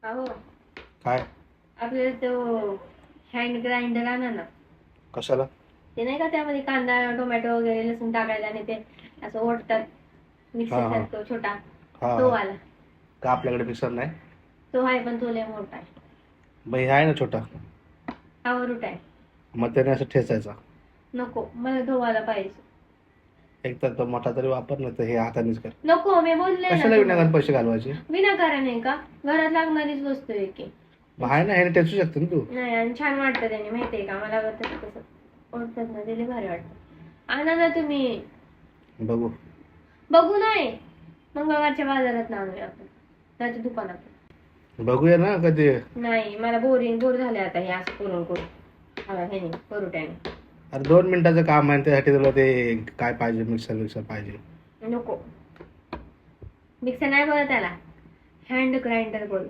अहो काय? आपल्याला तो हँड ग्राइंडर आणा ना. कशाला? ते नाही का त्यामध्ये कांदा टोमॅटो वगैरे लसूण टाकायला आणि ते असं ओढतात हा मिक्सर हा सारखं छोटा. हा तो हा. आला. का आपल्याकडे मिक्सर नाही? तो आहे पण तो लय मोठा आहे. मग हे आहे ना छोटा, आवरूट आहे. मग त्याने असं ठेचायचा. नको मला तो वाला पाहिजे. एक तर तो मोठा तरी वापर, नाही तर हे हातानेच कर. नको मी बोलले ना कशाला तुम्हाला. विनाकारण पैसे घालवायचे? विनाकारण आहे का? घरात लागणारीच वस्तू आहे की. मग आहे ना, ह्याने ठेचू शकते ना तू. नाही आणि छान वाटतं त्याने माहितीये का मला वाटतं तसं ओढतात ना दिले भारी वाटतं. आणा ना तुम्ही. बघू. बघू नाही मंगळवारच्या बाजारात ना आणूया आपण त्याच्या दुकानात. बघूया ना कधी. नाही मला बोर झाले आता हे असं करून करून ह्याने परोट्याने. अरे 2 मिनिटाचं काम आहे, त्यासाठी तुला ते काय पाहिजे, मिक्सर पाहिजे. नको मिक्सर नाही बोलत त्याला, हँड ग्राइंडर बोलतात.